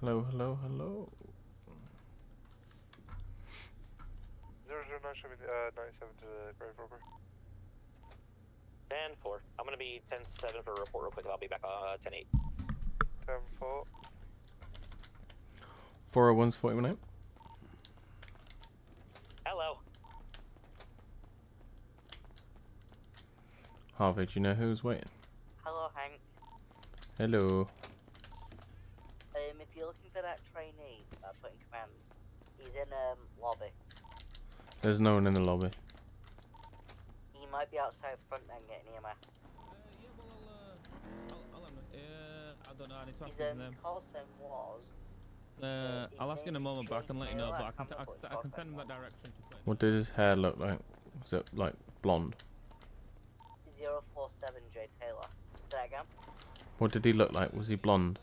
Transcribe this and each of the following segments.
Hello, hello, hello. 00997 to the Grave Robber. 10-4. I'm gonna be 10-7 for a report real quick. I'll be back 10-8. 10-4. 401's 41. Hello. Harvey, do you know who's waiting? Hello, Hank. Hello. If you're looking for that trainee that I put in command, he's in lobby. There's no one in the lobby. He might be outside front end getting EMF. Yeah, well, I don't know. I need to ask His his name. call sign was. I'll ask in a moment, but I can let you know. But I can send him that direction. What did his hair look like? Was it like blonde? 047 J Taylor. Say that again? What did he look like? Was he blonde?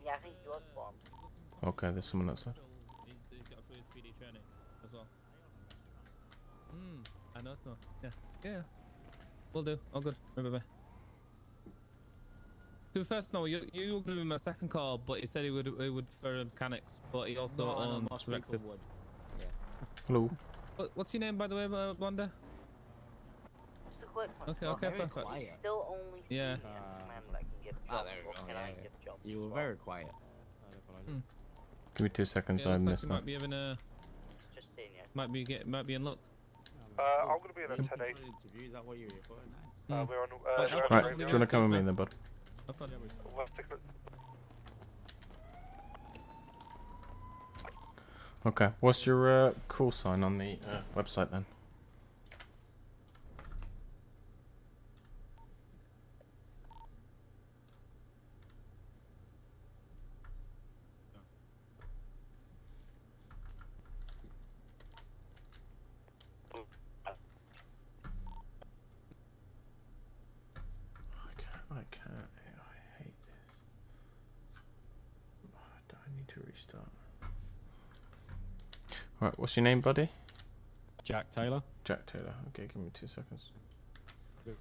Yeah, I think he was blonde. Okay, there's someone outside. He's got through his PD training as well. I know so. Yeah. Yeah. Will do. All good. Bye bye. To be fair, Snow, you were going to be my second call, but he said he would for mechanics, but he also owns Rexes. Yeah. Hello. What's your name, by the way, Wanda? Just a quick one. Okay, very perfect. quiet. Still only Yeah. in command that can give jobs. there we or go, can I yeah. give jobs You as were well? very quiet. Give me 2 seconds, Yeah, I looks like missed you that. might be having a Just seeing you. might be in luck. I'm gonna be in a 10-8. Interview, is that what you're here for? Mm. We're on. Right, We're on Right, the do you want to come with me then, bud? Have fun. West Dickman. Okay, what's your call sign on the website then? I hate this. Do I need to restart? Right, what's your name, buddy? Jack Taylor. Jack Taylor. Okay, give me 2 seconds. Do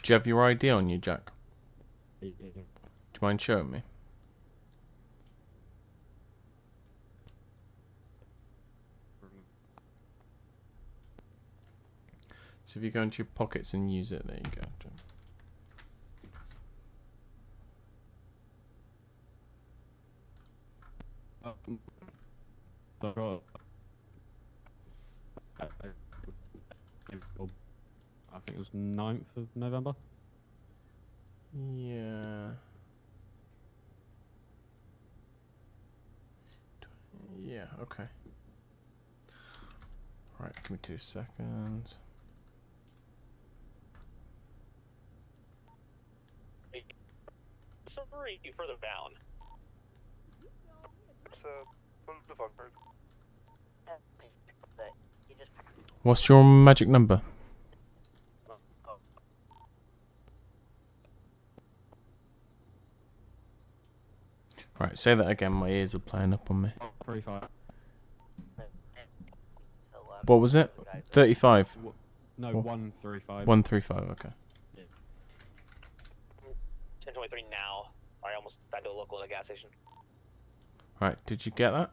you have your ID on you, Jack? Do you mind showing me? So if you go into your pockets and use it, there you go. I think it was 9th of November. Yeah. Yeah, okay. Right, give me 2 seconds. Sorry, further down. It's Boulevard. You just What's your magic number? Right, say that again. My ears are playing up on me. 35. What was it? 35. No, Oh. 135. 135. Okay. 10:23 now. Sorry, I almost had to go local at a gas station. Right, did you get that?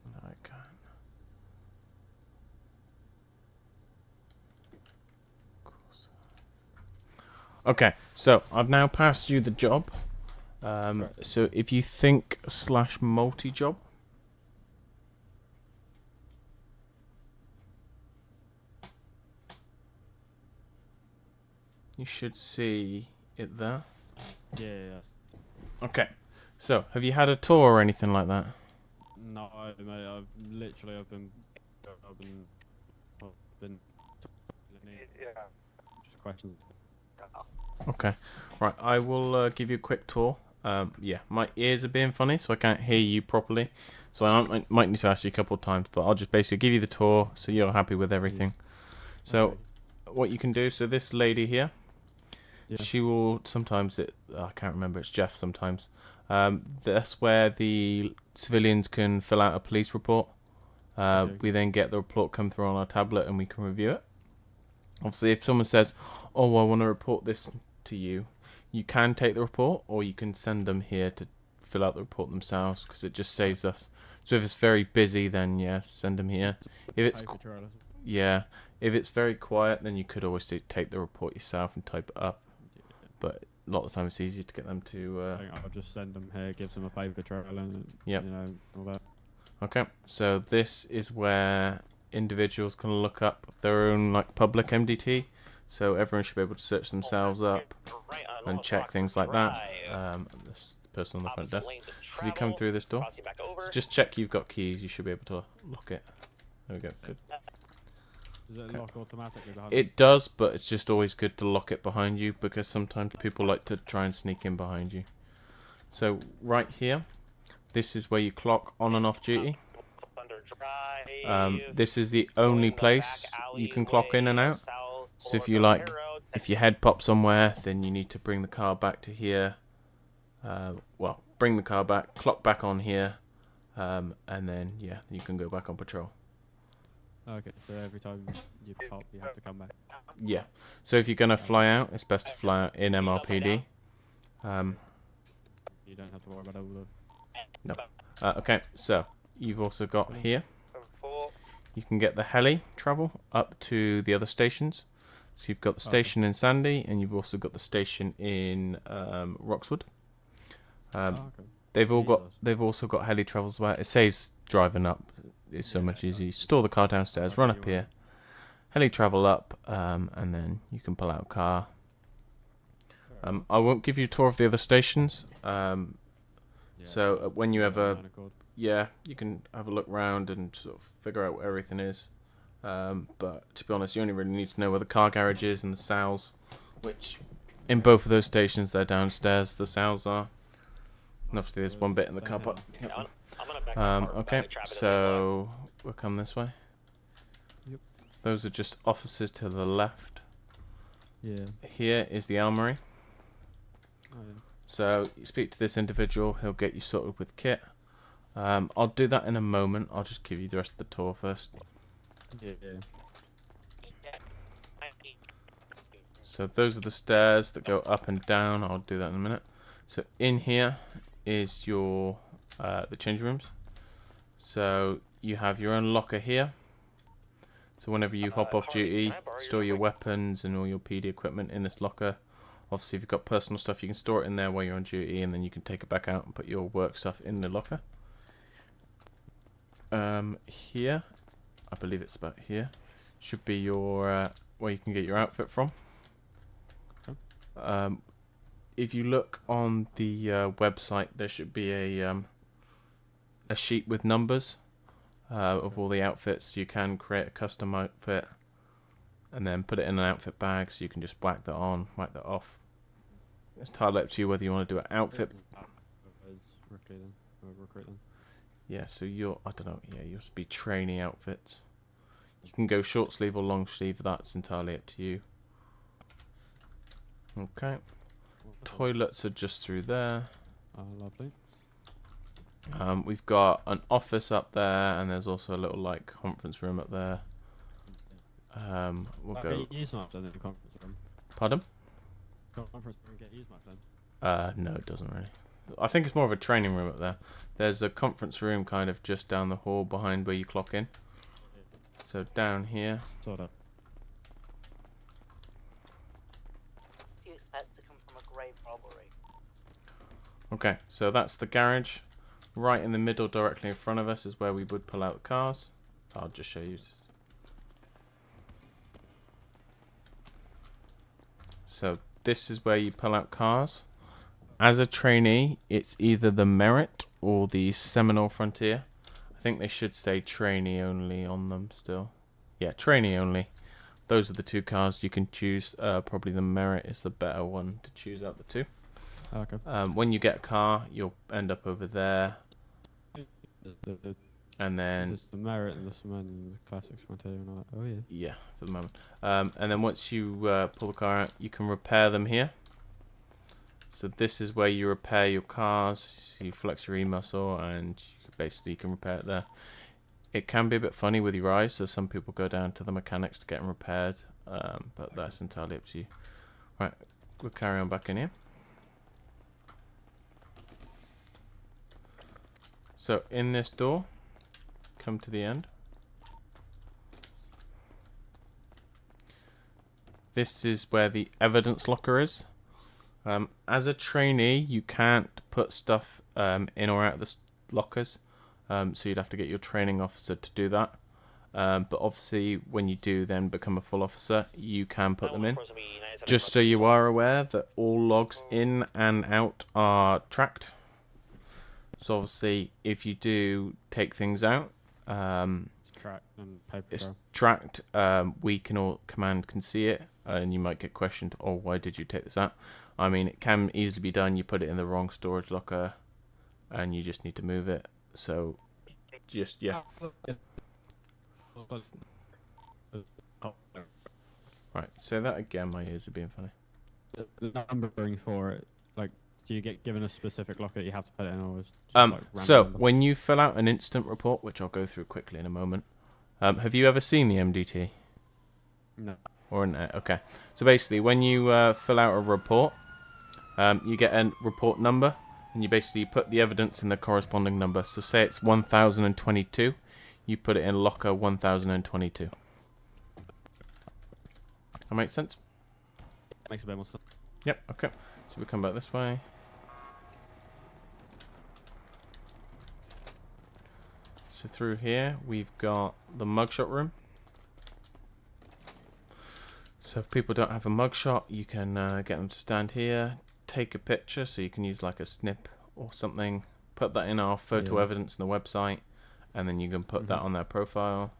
No, I can't. Of course. Okay, so I've now passed you the job. So if you think / multi-job, you should see it there. Yeah. Okay, so have you had a tour or anything like that? No, mate. I've been Yeah. just questions. Okay, right, I will give you a quick tour. Yeah, my ears are being funny, so I can't hear you properly. So I might need to ask you a couple of times, but I'll just basically give you the tour so you're happy with everything. So what you can do, so this lady here, Yeah. She will sometimes. I can't remember. It's Jeff sometimes. That's where the civilians can fill out a police report. Okay. We then get the report come through on our tablet and we can review it. Obviously, if someone says, "Oh, I want to report this to you," you can take the report, or you can send them here to fill out the report themselves, because it just saves us. So if it's very busy, then yeah, send them here. If it's Paper trail. yeah, if it's very quiet, then you could always take the report yourself and type it up. But a lot of the time, it's easier to get them to. I think I'll just send them here, gives them a paper trail, and Yep. you know all that. Okay, so this is where individuals can look up their own like public MDT. So everyone should be able to search themselves up and check things like that. This person on the front desk. So if you come through this door, so just check you've got keys. You should be able to lock it. There we go. Good. Does it lock automatically behind? It does, but it's just always good to lock it behind you, because sometimes people like to try and sneak in behind you. So right here, this is where you clock on and off duty. This is the only place you can clock in and out. So if you like, if your head pops somewhere, then you need to bring the car back to here. Well, bring the car back, clock back on here, and then yeah, you can go back on patrol. Okay, so every time you pop, you have to come back. Yeah. So if you're gonna fly out, it's best to fly out in MRPD. You don't have to worry about all the. No. Okay. So you've also got here. 4. You can get the heli travel up to the other stations. So you've got the station in Sandy, and you've also got the station in Roxwood. Okay. They've also got heli travels where it saves driving up. It's so much easier. You store the car downstairs, run up here, heli travel up, and then you can pull out a car. I won't give you a tour of the other stations. So when you ever, yeah, you can have a look round and sort of figure out what everything is. But to be honest, you only really need to know where the car garage is and the sales, which in both of those stations, they're downstairs. The sales are. And obviously, there's one bit in the car park. Yep. Okay, so we'll come this way. Yep. Those are just offices to the left. Yeah. Here is the armory. Oh, yeah. So you speak to this individual, he'll get you sorted with kit. I'll do that in a moment. I'll just give you the rest of the tour first. Yeah. So those are the stairs that go up and down. I'll do that in a minute. So in here is your the change rooms. So you have your own locker here. So whenever you hop off duty, store your weapons and all your PD equipment in this locker. Obviously, if you've got personal stuff, you can store it in there while you're on duty, and then you can take it back out and put your work stuff in the locker. Here, I believe it's about here, should be your where you can get your outfit from. If you look on the website, there should be a sheet with numbers of all the outfits. You can create a custom outfit and then put it in an outfit bag, so you can just whack that on, whack that off. It's entirely up to you whether you want to do an outfit. Recruit them. Yeah, so you'll, I don't know, yeah, you'll be trainee outfits. You can go short sleeve or long sleeve, that's entirely up to you. Okay. Toilets are just through there. Oh, lovely. We've got an office up there, and there's also a little like conference room up there. We'll go. Use maps then in the conference room. Pardon? Conference room get use maps then. No, it doesn't really. I think it's more of a training room up there. There's a conference room kind of just down the hall behind where you clock in. So down here. Sort of. Do you expect to come from a grave robbery? Okay, so that's the garage. Right in the middle, directly in front of us, is where we would pull out the cars. I'll just show you. So this is where you pull out cars. As a trainee, it's either the Merit or the Seminole Frontier. I think they should say trainee only on them still. Yeah, trainee only. Those are the two cars you can choose. Probably the Merit is the better one to choose out the two. Okay. When you get a car, you'll end up over there. and then There's the merit and the cement and the classics material and all that. Oh yeah. yeah, for the moment. And then once you pull the car out, you can repair them here. So this is where you repair your cars. So you flex your e-muscle, and you can repair it there. It can be a bit funny with your eyes, so some people go down to the mechanics to get them repaired, but that's entirely up to you. Right, we'll carry on back in here. So in this door, come to the end. This is where the evidence locker is. As a trainee, you can't put stuff in or out of the lockers, so you'd have to get your training officer to do that. But obviously, when you do then become a full officer, you can put them in. Just so you are aware that all logs in and out are tracked. So obviously, if you do take things out, Track and paper it's trail. tracked. Command can see it, and you might get questioned, oh, why did you take this out? I mean, it can easily be done. You put it in the wrong storage locker, and you just need to move it. So, just, yeah. Right, say that again. My ears are being funny. The numbering for it, like, do you get given a specific locker that you have to put it in, or is it just, like, So random? when you fill out an instant report, which I'll go through quickly in a moment, have you ever seen the MDT? No. Or okay. So basically, when you fill out a report, you get a report number, and you basically put the evidence in the corresponding number. So say it's 1022, you put it in locker 1022. That makes sense? Makes a bit more sense. Yep, okay. So we come back this way. So through here, we've got the mugshot room. So if people don't have a mugshot, you can get them to stand here, take a picture, so you can use like a snip or something, put that in our photo evidence on the website, and then you can put that on their profile.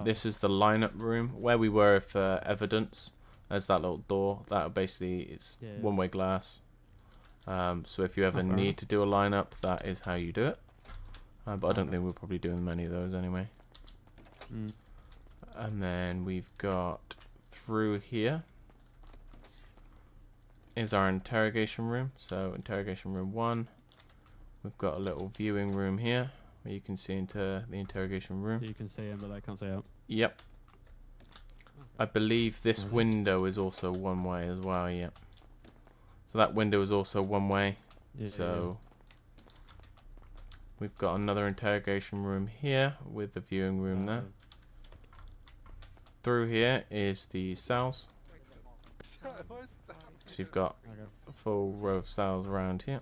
This is the lineup room where we were for evidence. There's that little door. That basically is one-way glass. So if you ever need to do a lineup, that is how you do it. But I don't think we're probably doing many of those anyway. And then we've got through here is our interrogation room. So interrogation room 1. We've got a little viewing room here where you can see into the interrogation room. So you can see him, but they can't see out. Yep. I believe this window is also one way as well, yep. So that window is also one way. So we've got another interrogation room here with the viewing room there. Through here is the cells. So you've got a full row of cells around here.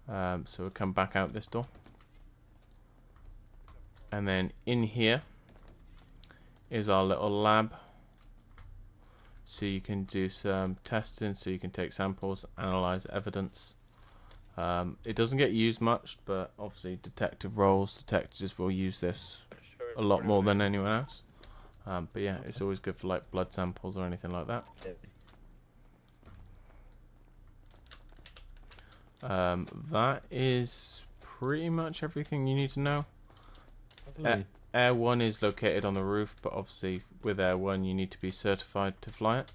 So we'll come back out this door. And then in here is our little lab. So you can do some testing, so you can take samples, analyze evidence. It doesn't get used much, but obviously detective roles, detectives will use this a lot more than anyone else. But yeah, it's always good for like blood samples or anything like that. That is pretty much everything you need to know. Air 1 is located on the roof, but obviously with Air 1 you need to be certified to fly it.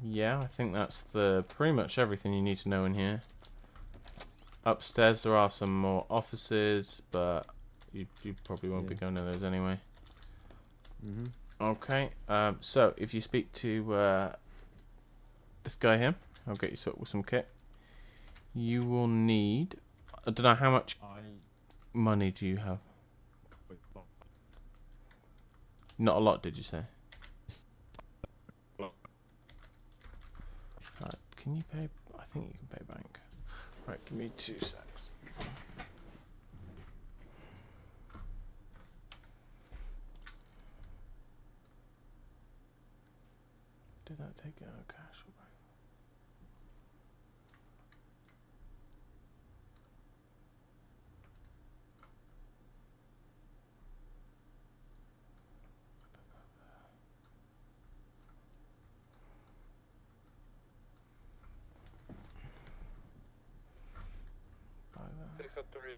Yeah, I think that's pretty much everything you need to know in here. Upstairs there are some more offices, but you probably won't be going to those anyway. Okay, so if you speak to this guy here, I'll get you sorted with some kit. You will need, I don't know, how much money do you have? Not a lot, did you say? Right, can you pay? I think you can pay bank. Right, give me 2 secs. Did that take it out of cash or bank?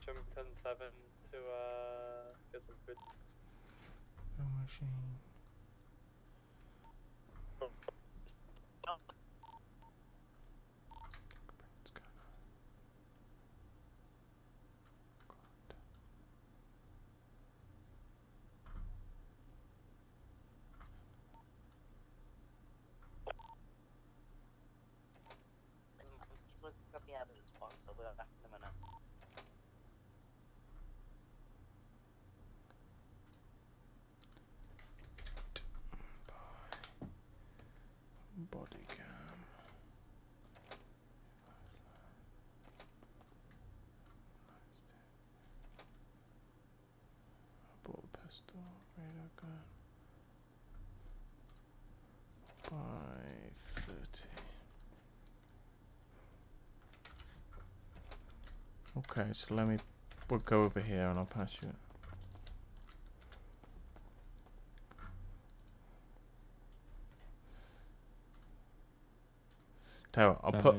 jump 10-7 to get some food. Machine. Look at the evidence box, so we'll back in a minute. Body cam. Ball pistol, radar gun. By 30. Okay, so we'll go over here and I'll pass you it. Tell you what,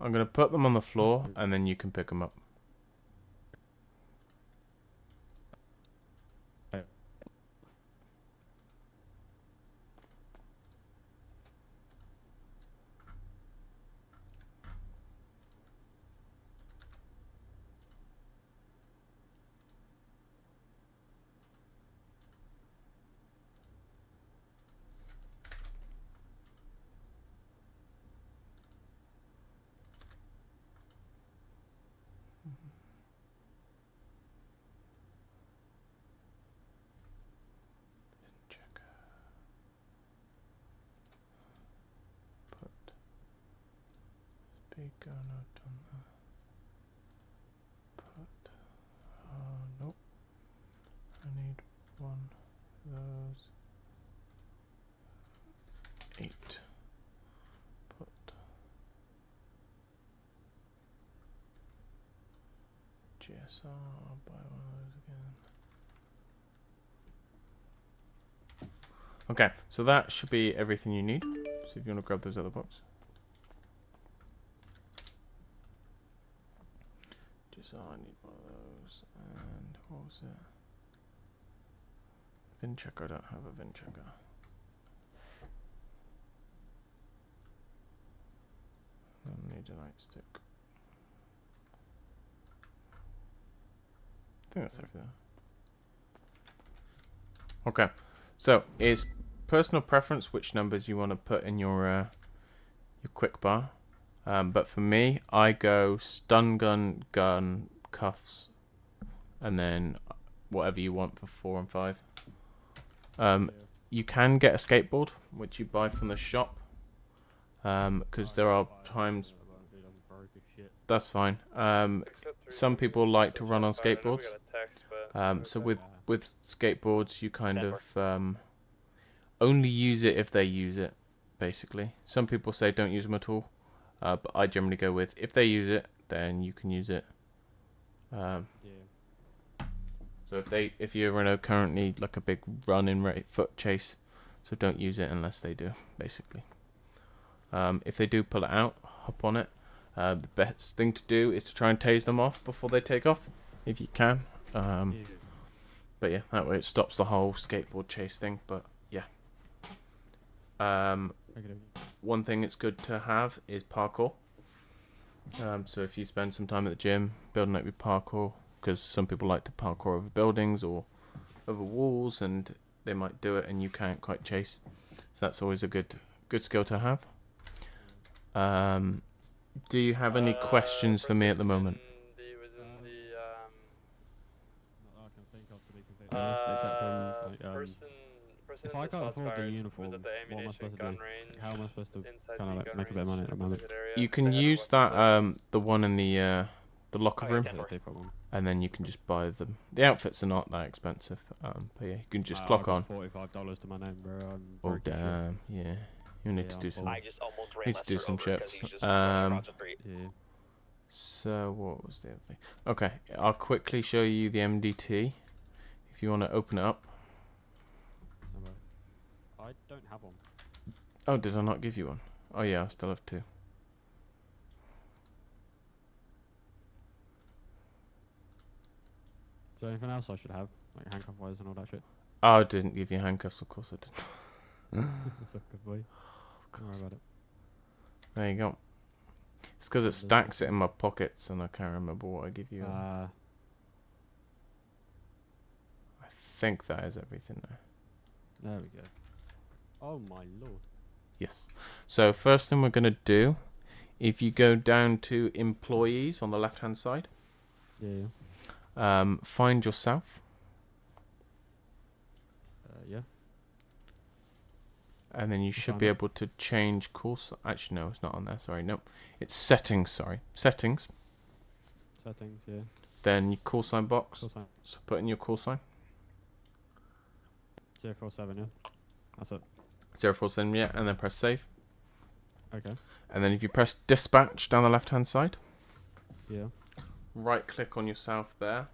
I'm gonna put them on the floor and then you can pick them up. Checker. Put speaker note on that. Put nope. I need one of those. 8. Put GSR, I'll buy one of those again. Okay, so that should be everything you need. So if you want to grab those other boxes. GSR, I need one of those. And what was it? Vin checker, I don't have a vin checker. I need a nightstick. I think that's everything. Okay, so it's personal preference which numbers you want to put in your quick bar. But for me, I go stun gun, gun, cuffs, and then whatever you want for 4 and 5. You can get a skateboard, which you buy from the shop, because there are times. That's fine. Some people like to run on skateboards. So with skateboards, you kind of only use it if they use it, basically. Some people say don't use them at all, but I generally go with if they use it, then you can use it. So if you're in a currently like a big running foot chase, so don't use it unless they do, basically. If they do pull it out, hop on it. The best thing to do is to try and tase them off before they take off, if you can. But yeah, that way it stops the whole skateboard chase thing. But yeah. One thing it's good to have is parkour. So if you spend some time at the gym building up your parkour, because some people like to parkour over buildings or over walls, and they might do it and you can't quite chase. So that's always a good skill to have. Do you have any questions for me at the moment? If I can't afford the uniform, what am I supposed to do? How am I supposed to kind of like make a bit of money at the moment? You can use that the one in the locker room, and then you can just buy them. The outfits are not that expensive, but yeah, you can just clock on. $45 to my name, bro. Oh damn, yeah. You need to do some. I just almost ran Need to do Lester some over 'cause shifts. he's just running across the street. Yeah. So what was the other thing? Okay, I'll quickly show you the MDT if you want to open it up. I don't have one. Oh, did I not give you one? Oh yeah, I still have 2. Is there anything else I should have? Like handcuff wires and all that shit? Oh, I didn't give you handcuffs, of course I didn't. That's a good boy. Don't worry about it. There you go. It's because it stacks it in my pockets and I can't remember what I give you. I think that is everything there. There we go. Oh my lord. Yes. So first thing we're going to do, if you go down to employees on the left hand side, Yeah. find yourself, Yeah. and then you should found be it. able to change course. Actually, no, it's not on there. Sorry, no, it's settings. Sorry, settings. Settings. Yeah. Then your call sign box. Call sign. So put in your call sign. 047. Yeah. That's it. 047, yeah, and then press save. Okay. And then if you press dispatch down the left hand side, Yeah. right click on yourself there.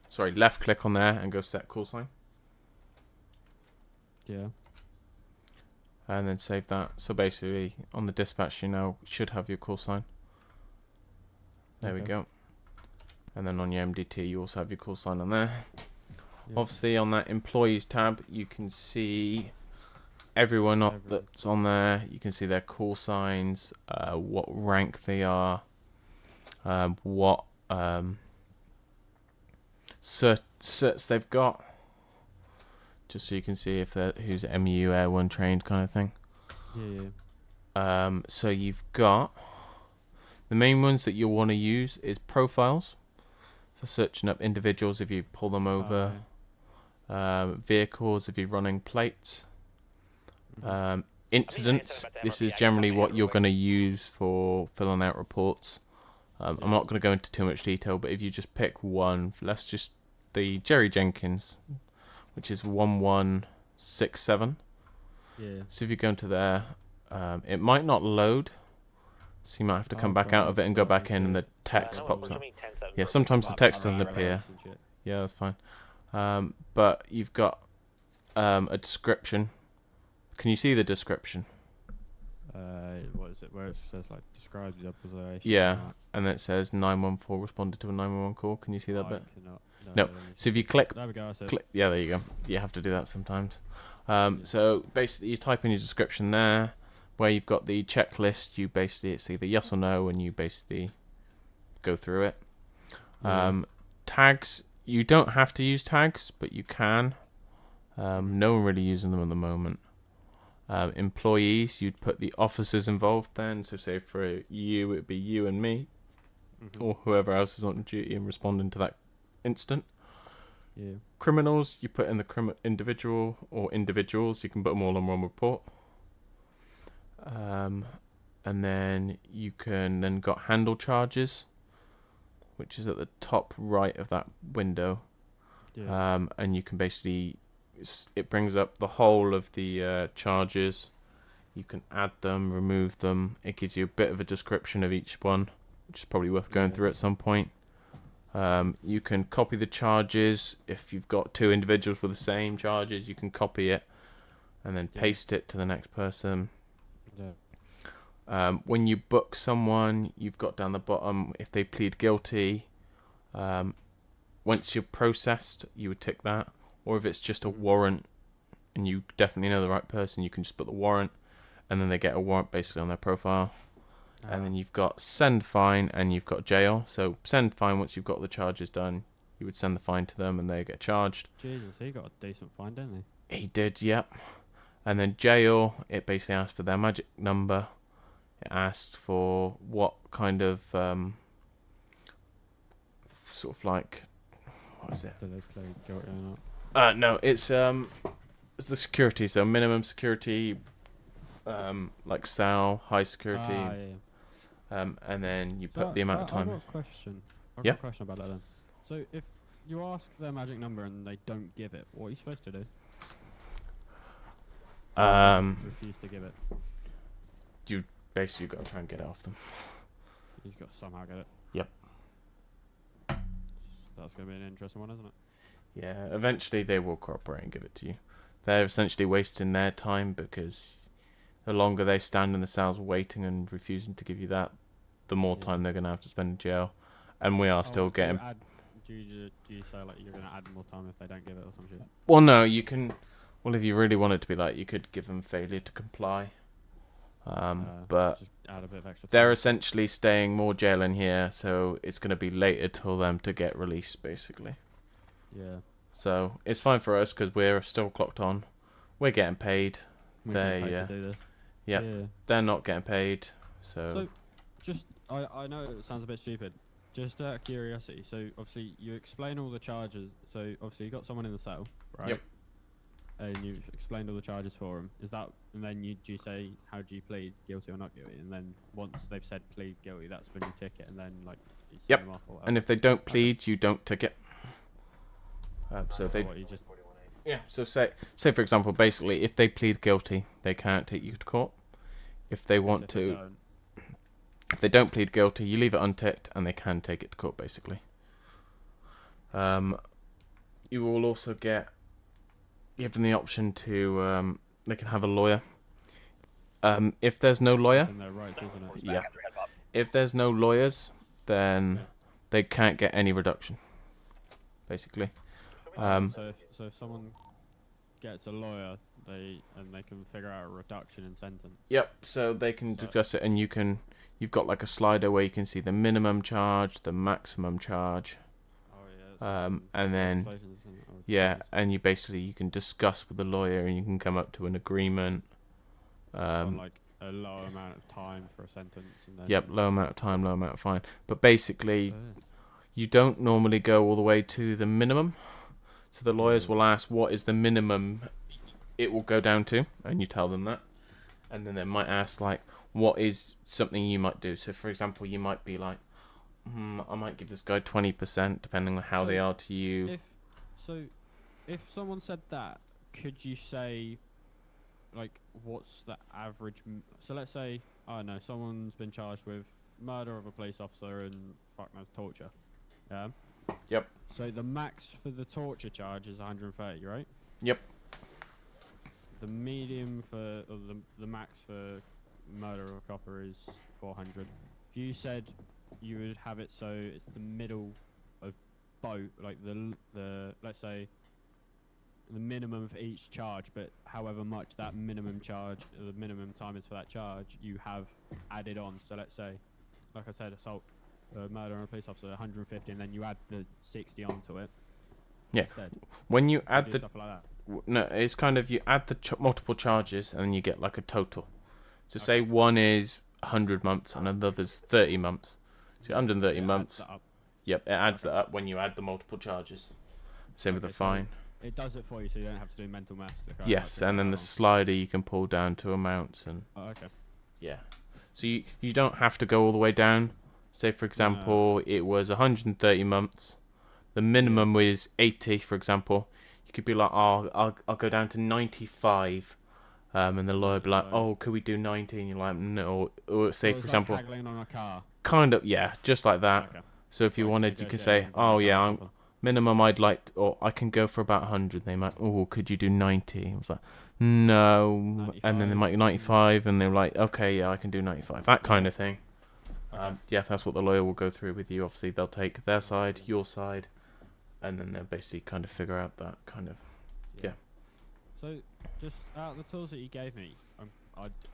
Sorry, left click on there and go set call sign. Yeah. And then save that. So basically, on the dispatch, you now should have your call sign. There we Okay. go. And then on your MDT, you also have your call sign on there. Yeah. Obviously, on that employees tab, you can see everyone that's on there. You can see their call signs, what rank they are, what certs they've got. Just so you can see if they're who's MEU Air 1 trained kind of thing. Yeah. So you've got the main ones that you'll want to use is profiles for searching up individuals if you pull them over, vehicles if you're running plates, incidents. This is generally what you're going to use for filling out reports. I'm not going to go into too much detail, but if you just pick one, let's just the Jerry Jenkins, which is 1167. Yeah. So if you go into there, it might not load, so you might have to come back out of it and go back in, and the text pops up. Yeah, sometimes the text doesn't appear. Yeah, that's fine. But you've got a description. Can you see the description? What is it? Where it says like describes the observation. Yeah, and then it says 914 responded to a 911 call. Can you see that bit? No. No. So if you click, There we go. That's it. click, yeah, there you go. You have to do that sometimes. So basically, you type in your description there, where you've got the checklist. You basically it's either yes or no, and you basically go through it. Tags. You don't have to use tags, but you can. No one really using them at the moment. Employees, you'd put the officers involved then. So say for you, it'd be you and me, or whoever else is on duty and responding to that instant. Yeah. Criminals, you put in the individual or individuals. You can put them all on one report. And then you can then got handle charges, which is at the top right of that window. Yeah. And you can basically, it brings up the whole of the charges. You can add them, remove them. It gives you a bit of a description of each one, which is probably worth going through at some point. You can copy the charges. If you've got two individuals with the same charges, you can copy it and then paste it to the next person. Yeah. When you book someone, you've got down the bottom, if they plead guilty, once you're processed, you would tick that. Or if it's just a warrant and you definitely know the right person, you can just put the warrant, and then they get a warrant basically on their profile. And then you've got send fine and you've got jail. So send fine, once you've got the charges done, you would send the fine to them and they get charged. Jesus, he got a decent fine, didn't he? He did, yep. And then jail, it basically asks for their magic number. It asks for what kind of sort of like, what is it? Did they play guilty or not? No, it's the security. So minimum security, like cell, high security. And then you put the amount of time. I've got a question. I've Yeah. got a question about that then. So if you ask their magic number and they don't give it, what are you supposed to do? Refuse to give it. You basically got to try and get it off them. You've got to somehow get it. Yep. That's going to be an interesting one, isn't it? Yeah, eventually they will cooperate and give it to you. They're essentially wasting their time, because the longer they stand in the cells waiting and refusing to give you that, the more time they're going to have to spend in jail. and we are Oh, still do you getting. do you say like you're gonna add more time if they don't give it or some shit? Well, no, you can. Well, if you really want it to be like, you could give them failure to comply. But just add a bit of extra they're time. essentially staying more jail in here, so it's going to be later till them to get released, basically. Yeah. So it's fine for us because we're still clocked on. We're getting paid. We They, get paid to do this. yep. Yeah. They're not getting paid. So, just I know it sounds a bit stupid. Just out of curiosity, so obviously you explain all the charges. So obviously you got someone in the cell, right? Yep. And you've explained all the charges for him. Is that, and then do you say how do you plead, guilty or not guilty? And then once they've said plead guilty, that's when you ticket, and then like you send Yep. them off or whatever. And if they don't plead, you don't ticket. So they. What, you just Yeah. So say for example, basically, if they plead guilty, they can't take you to court. If they want if they to. don't, If they don't plead guilty, you leave it unticked, and they can take it to court, basically. You will also give them the option to, they can have a lawyer. If there's no lawyer, it's in their rights, isn't it? yeah. If there's no lawyers, then they can't get any reduction, basically. So if someone gets a lawyer, they can figure out a reduction in sentence. Yep. So they can discuss it, and you've got like a slider where you can see the minimum charge, the maximum charge. Oh yeah. And then and you can discuss with the lawyer, and you can come up to an agreement. On like a low amount of time for a sentence. And then Yep, low amount of time, low amount of fine. But basically, you don't normally go all the way to the minimum. So the lawyers will ask, what is the minimum it will go down to? And you tell them that. And then they might ask, like, what is something you might do? So, for example, you might be like, I might give this guy 20%, depending on how they are to you. If someone said that, could you say, like, what's the average? So let's say, I don't know, someone's been charged with murder of a police officer and fuck knows torture. Yeah. Yep. So the max for the torture charge is 130, right? Yep. The medium for, or the max for murder of a copper is 400. If you said you would have it so it's the middle of both, like the let's say the minimum for each charge, but however much that minimum charge, the minimum time is for that charge, you have added on. So let's say, like I said, assault, murder on a police officer, 150, and then you add the 60 onto it. Yeah. Instead. When you add Do the stuff like that. no, it's kind of you add the multiple charges, and then you get like a total. So say one is 100 months and another's 30 months. So 130 months. Adds that up. Yep, it adds that up when you add the multiple charges. Same with the Okay, so fine. It does it for you, so you don't have to do mental maths. To kind of Yes, like and then the figure slider you can pull down to amounts, and it out. Oh, okay. yeah. So you don't have to go all the way down. Say for example, it was 130 months. The minimum was 80, for example. You could be like, oh, I'll go down to 95. And the lawyer would be like, oh, could we do 90? And you're like, no. Or say, So for it's example, like haggling on a car. kind of, yeah, just like that. Okay. So if you Like wanted, you could say, negotiating on oh, a yeah, car I'm level. minimum I'd like, or I can go for about 100. They might, oh, could you do 90? I was like, no. And then they 95. might do 95, and they're like, okay, yeah, I can do 95. That kind of thing. Yeah, that's what the lawyer will go through with you. Obviously, they'll take their side, your side, and then they'll basically kind of figure out that kind of. So, just out of the tools that you gave me,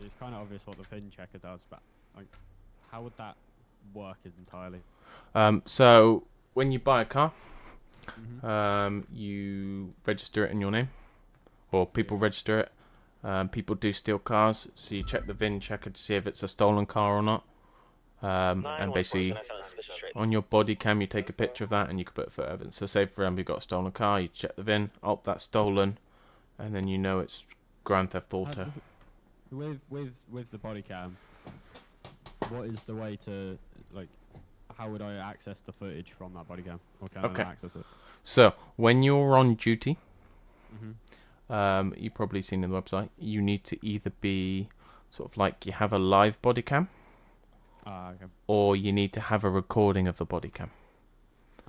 it's kind of obvious what the pin checker does, but like, how would that work entirely? So when you buy a car, Mm-hmm. you register it in your name, or people register it. People do steal cars, so you check the VIN checker to see if it's a stolen car or not. And basically, on your body cam, you take a picture of that and you can put it for evidence. So say for example, you got a stolen car, you check the VIN, oh, that's stolen, and then you know it's Grand Theft Auto. With the body cam, what is the way to, like, how would I access the footage from that body cam? Or can I not access it? So when you're on duty, Mm-hmm. you've probably seen in the website, you need to either be sort of like you have a live body cam, Okay. or you need to have a recording of the body cam.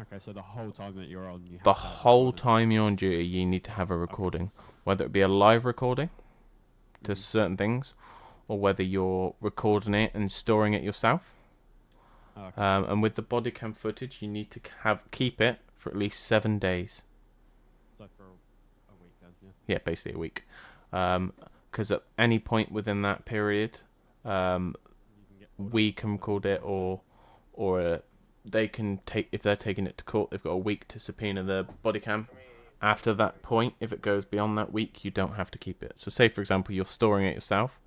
Okay, so the whole time that you're on, you have The to have whole recording. time you're on duty, you need to have a recording, whether it be a live recording to certain things, or whether you're recording it and storing it yourself. Oh, okay. And with the body cam footage, you need to keep it for at least 7 days. So for a week then, yeah. Yeah, basically a week. Because at any point within that period, You can get called we up. can record it, or they can take, if they're taking it to court, they've got a week to subpoena the body cam. After that point, if it goes beyond that week, you don't have to keep it. So say, for example, you're storing it yourself,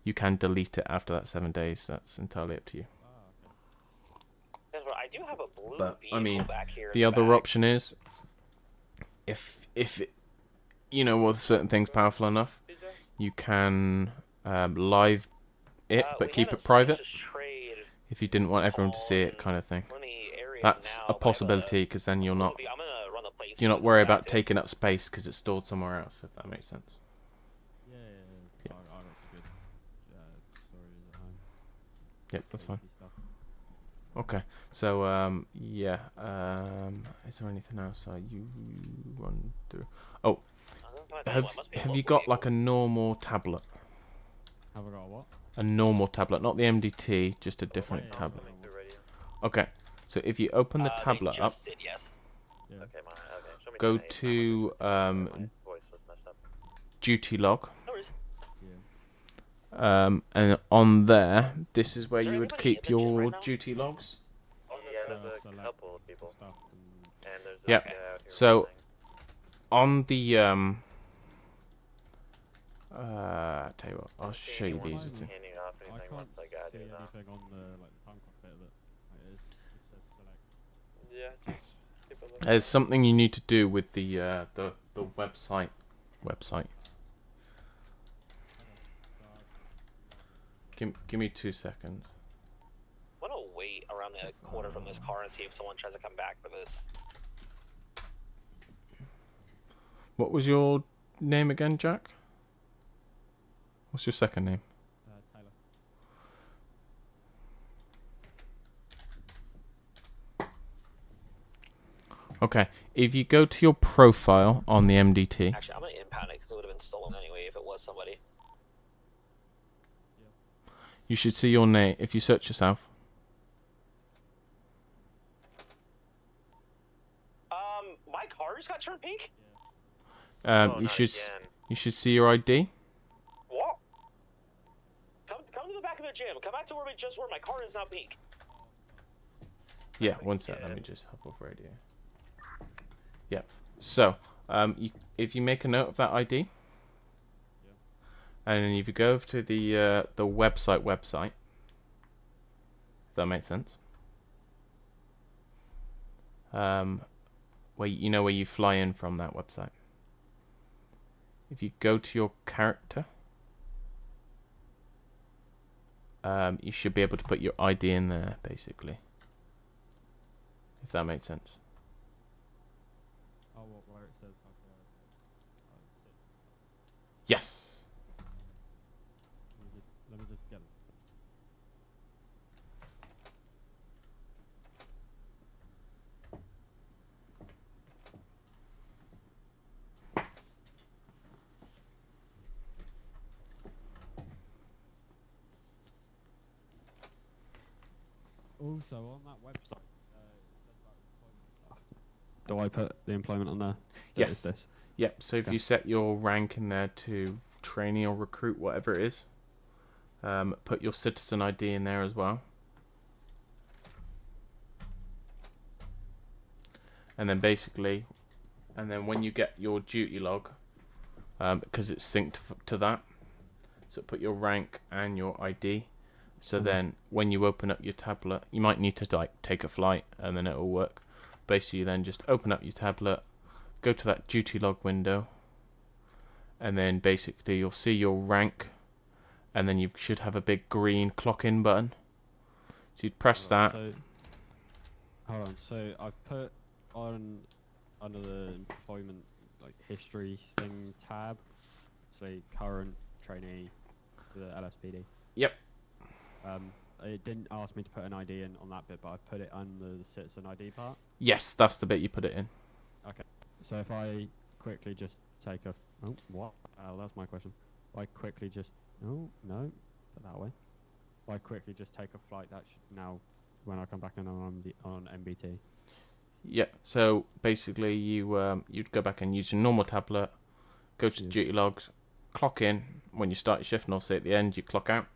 you can delete it after that 7 days. That's entirely up to you. Ah, okay. Guess what, I do have a blue But, vehicle I mean, back here. the in other back. option is, if it, you know, with certain things powerful enough, you can live it, but We keep haven't it private. switched to trade If you didn't want everyone to see it, kind of thing. We're in the area That's now a by possibility, because then you're not I'm gonna run the plates you're not and worried go back about to- taking up space because it's stored somewhere else. If that makes sense. Yeah. I got some good stories at home. Yep, that's fine. Crazy stuff. Okay, so yeah, is there anything else you run through? Oh, have you got like a normal tablet? Have I got a what? A normal tablet, not the MDT, just a different yeah, tablet. yeah. Through radio. Okay, so if you open the tablet they up, just did, yes. Yeah. Okay, show me go 10-8. to My voice was messed up. duty log. No worries. Yeah. And on there, this is where Is there you would anybody in keep the gym your right now? duty logs. Yeah, there's a select couple of people. Stuff and And there's Yep. a guy out here So- listening. On the tell you what, I'll See show you anyone these. handing off I anything can't once I got see you now. anything on the like the time clock bit of it. Like, it says select. Yeah, just keep a look. There's something you need to do with the website. Give me 2 seconds. I'm gonna wait around the corner from this car and see if someone tries to come back for this. What was your name again, Jack? What's your second name? Taylor. Okay, if you go to your profile on the MDT, Actually, I'm gonna impound it because it would have been stolen anyway if it was somebody. you should see your name. If you search yourself, My car just got turned pink? Oh, you not should again. you should see your ID. What? Come to the back of the gym. Come back to where we just were. My car is now pink. Yeah, one sec. Let me just hop off radio. Yeah. So, if you make a note of that ID, and then if you go over to the website, if that makes sense. Where you know where you fly in from that website. If you go to your character, you should be able to put your ID in there, basically. If that makes sense. Oh, where it says like Yes. let me just get it. Also on that website, it says about employment stuff. Do I put the employment on there? Yes. Is this? Yep. So if Okay. you set your rank in there to trainee or recruit, whatever it is, put your citizen ID in there as well. And then basically, when you get your duty log, because it's synced to that, so put your rank and your ID. So then when you open up your tablet, you might need to like take a flight and then it'll work. Basically, then just open up your tablet, go to that duty log window, and then basically you'll see your rank, and then you should have a big green clock in button. So you'd press that. So, hold on. So I've put on under the employment like history thing tab, say current trainee for the LSPD. Yep. It didn't ask me to put an ID in on that bit, but I put it under the citizen ID part. Yes, that's the bit you put it in. So if I quickly just take a what? Oh, that's my question. If I quickly just no, put that away. If I quickly just take a flight, that should now when I come back in on MBT. Yeah. So basically, you'd go back and use your normal tablet, go to Yeah. duty logs, clock in when you start your shift, and obviously at the end you clock out.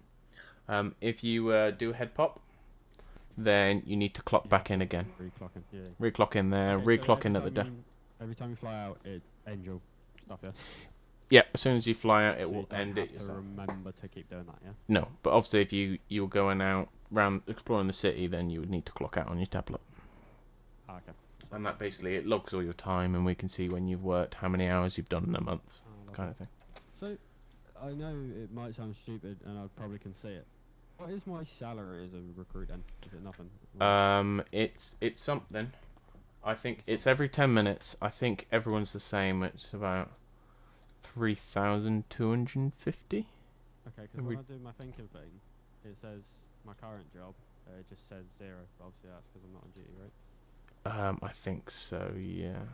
If you do a head pop, then you need to clock back in again. Reclocking. Yeah. Reclock in there, Okay, so reclock in at the every every time you fly out, it ends your stuff. Yeah. Yeah, as soon as you fly out, it So you will don't end have it to yourself. remember to keep doing that. Yeah. No, but obviously if you're going out round exploring the city, then you would need to clock out on your tablet. Ah, okay. And that basically it logs all your time, and we can see when you've worked, how many hours you've done in a month, kind of thing. So, I know it might sound stupid, and I probably can see it. What is my salary as a recruit then? Is it nothing? It's something. I think it's every 10 minutes. I think everyone's the same. It's about 3,250. Okay, because when I do my thinking thing, it says my current job. It just says 0. But obviously, that's because I'm not on duty, right? I think so. Yeah.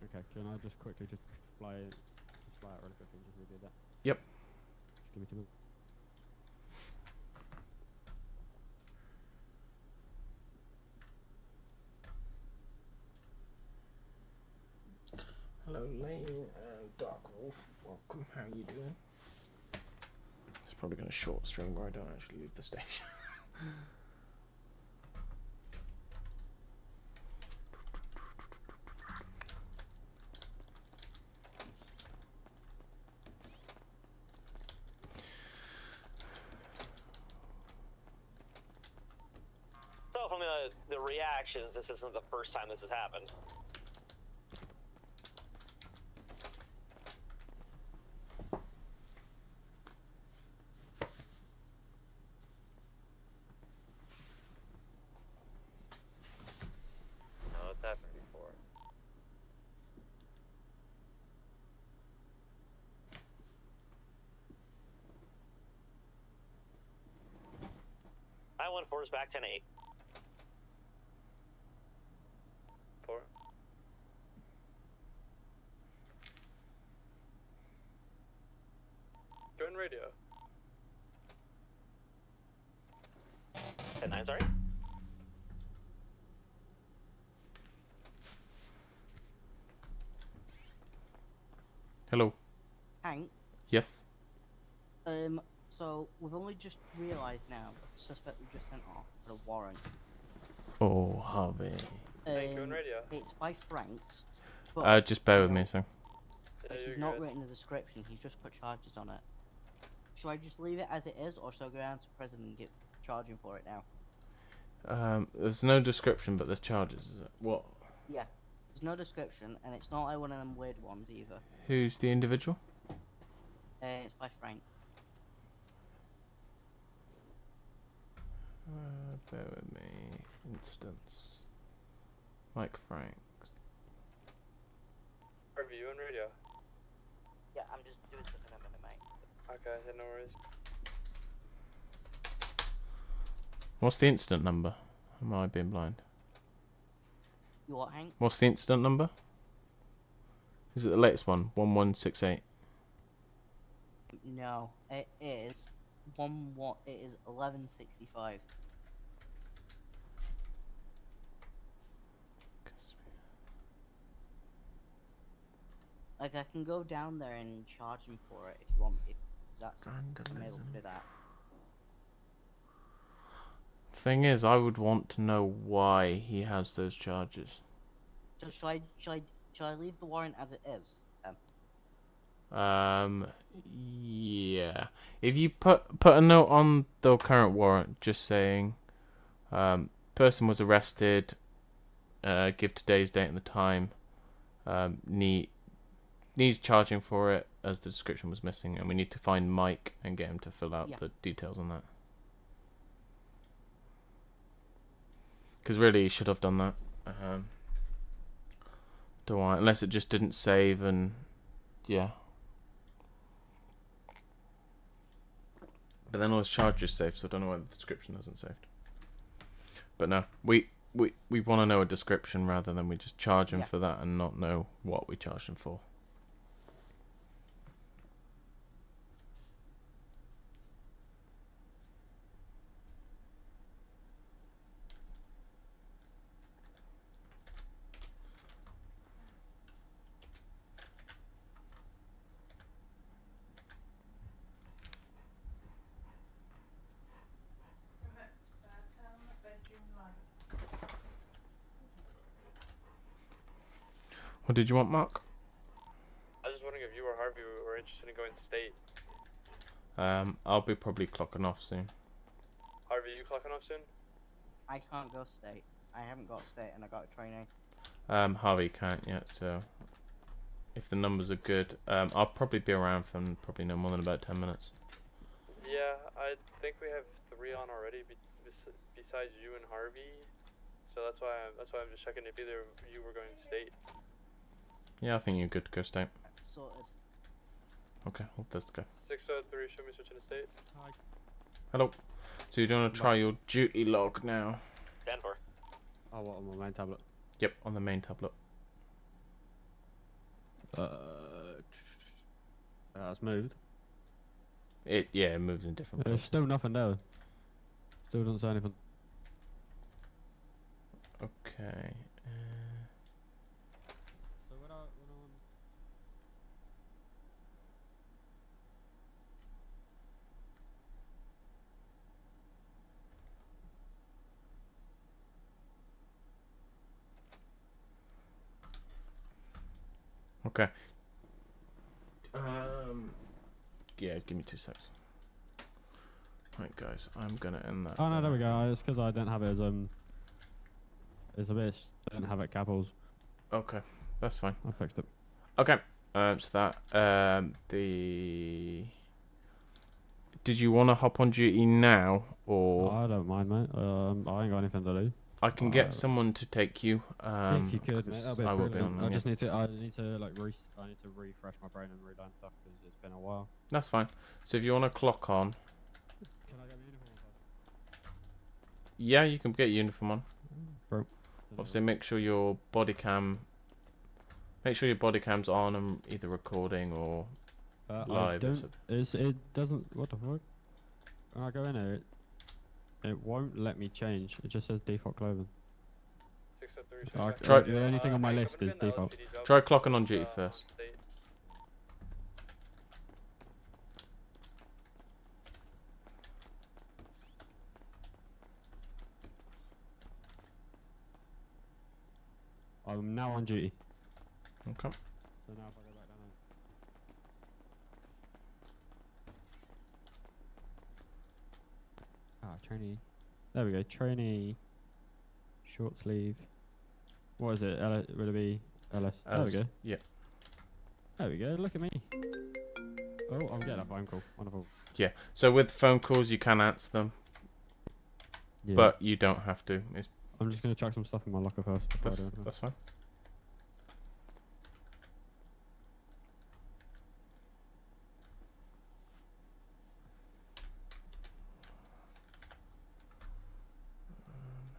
Okay, can I just quickly fly out really quick and just redo that? Yep. Just give me 2 minutes. Hello, Lane and Dark Wolf. Welcome. How are you doing? It's probably going to short string where I don't actually leave the station. So from the reactions, this isn't the first time this has happened. No, it's happened before. I 1-4 is back 10-8. 4. Join radio. 10-9, sorry. Hello. Hank, Yes. so we've only just realised now that the suspect we just sent off for a warrant. Oh, Harvey. Hey, join radio. It's by Frank's, but Just bear with me a second. Yeah, he's you're not good. written a description, he's just put charges on it. Should I just leave it as it is, or should I go down to prison and get charging for it now? There's no description, but there's charges. Is it? What? Yeah, there's no description, and it's not like one of them weird ones either. Who's the individual? It's by Frank. Bear with me. Incidents. Mike Franks. Review on radio. Yeah, I'm just doing something in a minute, mate. Okay, then no worries. What's the incident number? Am I being blind? You what, Hank? What's the incident number? Is it the latest one? 1168. No, it is it is 1165. Like, I can go down there and charge him for it if you want me. That's I'm able to Vandalism. do that. Thing is, I would want to know why he has those charges. So should I leave the warrant as it is? Yeah. If you put a note on the current warrant, just saying, person was arrested. Give today's date and the time. Needs charging for it, as the description was missing, and we need to find Mike and get him to fill out the details on that. Because really, he should have done that. Don't want, unless it just didn't save, and yeah. But then all his charges saved, so I don't know why the description hasn't saved. But no, we want to know a description rather than we just charge him for that and not know what we charged him for. What did you want, Mark? I was just wondering if you or Harvey were interested in going to state. I'll be probably clocking off soon. Harvey, you clocking off soon? I can't go state. I haven't got state and I got a trainee. Harvey can't yet, so if the numbers are good, I'll probably be around for probably no more than about 10 minutes. Yeah, I think we have 3 on already besides you and Harvey. So that's why I'm just checking if either of you were going to state. Yeah, I think you're good to go state. Sorted. Okay, well, let's go. 603, show me switching to state. Hello. So you're going to try your duty log now? Stand for. Oh, what, on my main tablet? Yep, on the main tablet. It's moved. Yeah, it moves in different There's places. still nothing there. Still doesn't say anything. Okay. So when I Okay. Yeah, give me 2 seconds. Right, guys, I'm gonna end that. Oh no, there we go. It's because I don't have it as It's a bit. I don't have it capitals. Okay, that's fine. I fixed it. Okay. So that Did you want to hop on duty now, or I don't mind, mate. I ain't got anything to do. I can get someone to take you? If you could, mate, because that'd be I will be brilliant. on. I Yeah. need to like I need to refresh my brain and relearn stuff because it's been a while. That's fine. So if you want to clock on, Can I get my uniform on? yeah, you can get your uniform on. Bro. Obviously, make sure your body cam's on and either recording or I live. don't. It doesn't. What the fuck? When I go in here, it won't let me change. It just says default clothing. 603, I- Try- the only thing on my list is default. Try clocking on duty first. State. I'm now on duty. Okay. So now if I go back down there. Trainee. There we go. Trainee. Short sleeve. What is it? Will it be LS? There we go. Yeah. There we go. Look at me. Oh, I'm getting a phone call. Wonderful. Yeah. So with phone calls, you can answer them, Yeah. but you don't have to. I'm just gonna chuck some stuff in my locker first. Before I do anything. That's fine.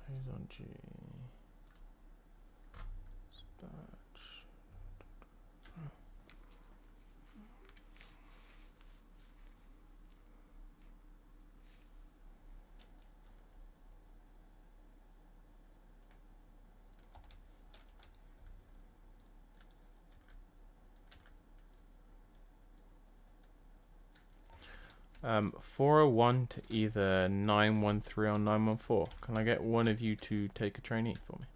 Who's on G? Dispatch. Um, 401 to either 913 or 914. Can I get one of you to take a trainee for me?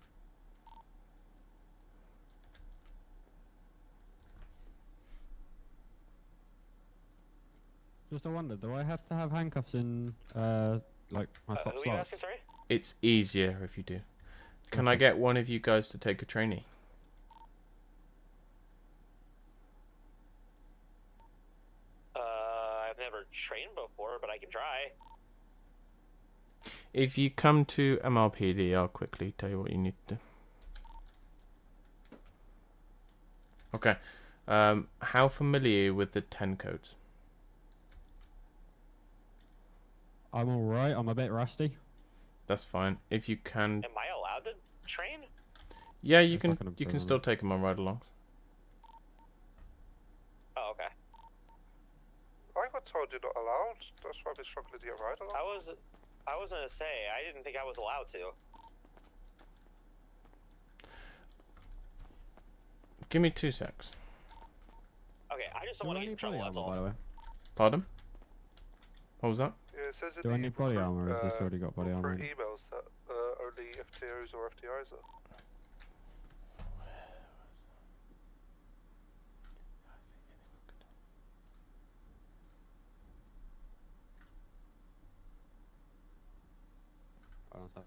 Just I wonder, do I have to have handcuffs in like my top Who are you slots? asking, sorry? It's easier if you do. Can I Okay. get one of you guys to take a trainee? I've never trained before, but I can try. If you come to MLPD, I'll quickly tell you what you need to do. Okay. How familiar are you with the 10 codes? I'm alright, I'm a bit rusty. That's fine. If you can, Am I allowed to train? yeah, you If I can. can You can improve still on take them on ride-alongs. Oh, okay. I got told you're not allowed. That's why we're struggling to get right along. I was gonna say, I didn't think I was allowed to. Give me 2 secs. Okay, I just don't Do want I to get in need trouble, body that's armor, by all. the way? Pardon? What was that? Yeah, it says in Do I the need body recruit, armor, or has this already got body for armor in it? emails that only FTOs or FTIs are. one sec.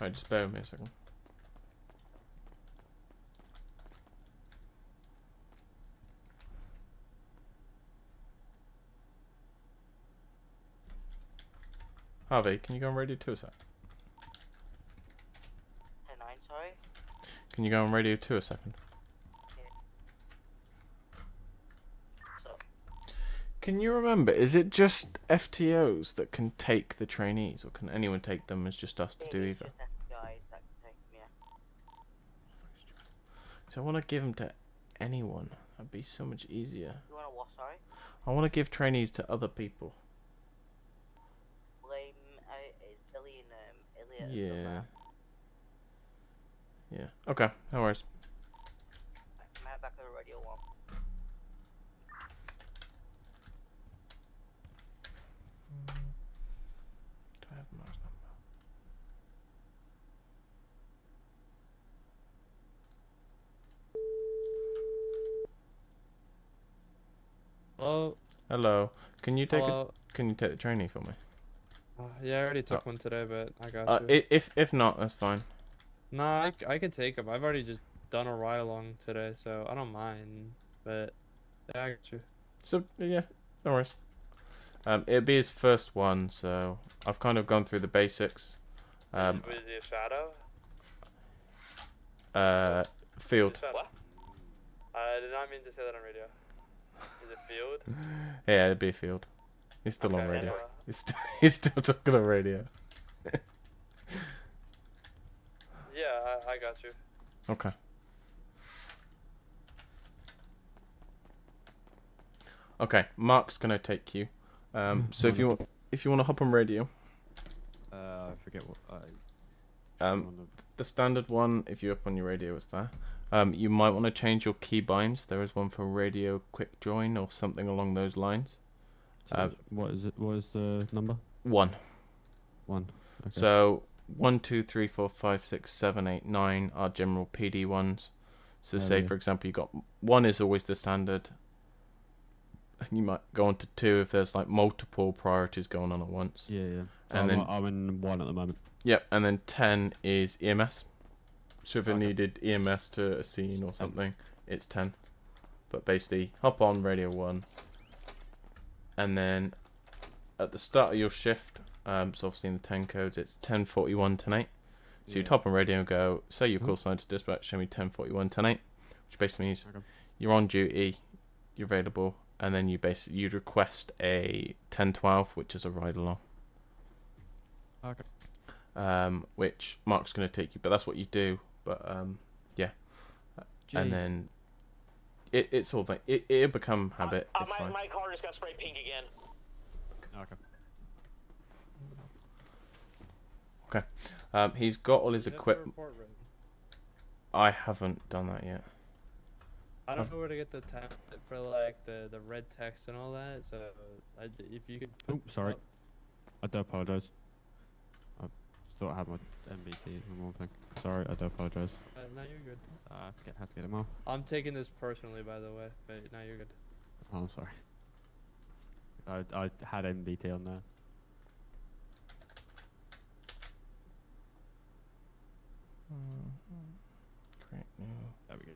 Right, just bear with me a second. Harvey, can you go on radio 2 a sec? 10-9, sorry. Can you go on radio 2 a second? So, Can you remember, is it just FTOs that can take the trainees, or can anyone take them as just us to do it's either? just FBIs that can take them, yeah. So I want to give them to anyone. That'd be so much easier. You wanna what, sorry? I want to give trainees to other people. Blame, it's Billy and, Elliot. Yeah. Yeah. Okay, no worries. I'm out back on radio 1. Do I have Mark's number? Hello. Hello. Can you take Hello. Can you take the trainee for me? Yeah, I already took one today, but I got If not, that's fine. No, I could take them. I've already just done a ride along today, so I don't mind. But yeah, I got you. So yeah, no worries. It'll be his first one, so I've kind of gone through the basics. Was he a shadow? Field. What? I did not mean to say that on radio. Is it field? Yeah, it'll be a field. He's still on Okay, radio. well, He's still talking on radio. yeah, I got you. Okay. Okay, Mark's gonna take you. So if you want to hop on radio, I forget what. On the standard one, if you're up on your radio, is there. You might want to change your keybinds. There is one for radio quick join or something along those lines. what is it? What is the number? 1. 1. Okay. So 1, 2, 3, 4, 5, 6, 7, 8, 9 are general PD ones. So Oh, say yeah. for example you got 1 is always the standard. And you might go on to 2 if there's like multiple priorities going on at once. Yeah, yeah. And then I'm in 1 at the moment. yep, and then 10 is EMS. So if it needed EMS to a scene or something, it's 10. But basically, hop on radio 1, and then at the start of your shift, so obviously in the 10 codes, it's 10:41 tonight. So you'd hop on radio and go, say your call sign to dispatch, show me 10:41 tonight, which basically means you're on duty, you're available, and then you'd request a 10:12, which is a ride along. Okay. Which Mark's going to take you, but that's what you do. But yeah, and then it's all like it'll become habit. It's fine. My car just got sprayed pink again. Okay. He's got all his You have the equipment. report written. I haven't done that yet. I don't know where to get the template for like the red text and all that. So if you could. Oh, sorry. I do apologise. I thought I had my MBT and one thing. Sorry, I do apologise. No, you're good. Had to get him off. I'm taking this personally, by the way, but no, you're good. Oh, I'm sorry. I had MBT on there. Great. No. There we go.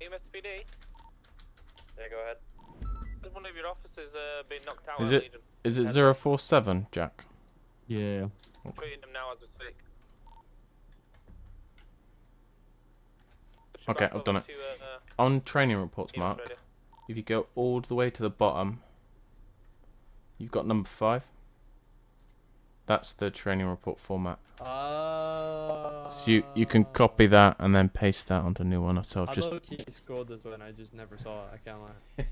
MSPD. Yeah, go ahead. There's one of your officers been knocked out. Is it 047, Jack? Yeah. Treating him now as we speak. Okay, I've done it. On training reports, Mark, if you go all the way to the bottom, you've got number 5. That's the training report format. So you can copy that and then paste that onto a new one. So I've just low-key scored this one, I just never saw it, I can't lie.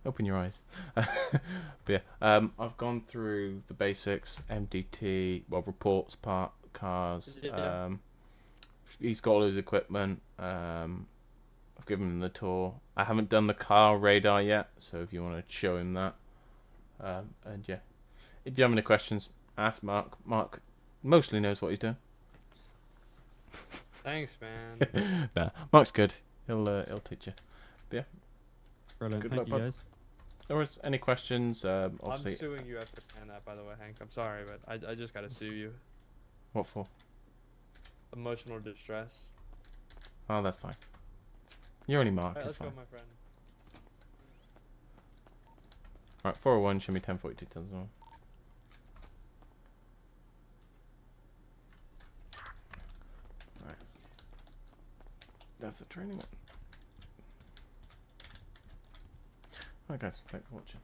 open your eyes. But yeah, I've gone through the basics, MDT, well, reports part, cars. Yeah. He's got all his equipment. I've given him the tour. I haven't done the car radar yet, so if you want to show him that. And yeah, if you have any questions, ask Mark. Mark mostly knows what he's doing. Thanks, man. Nah, Mark's good. He'll teach you. But yeah, Brilliant. Good Thank luck, you, bud. guys. there was any questions? Obviously, I'm suing you after saying that, by the way, Hank. I'm sorry, but I just gotta sue you. what for? Emotional distress. Oh, that's fine. You're only Mark. Alright, It's let's go, fine. my friend. Alright, 401, show me 1042 tons more. Alright. That's the training one. Alright guys, thanks for watching.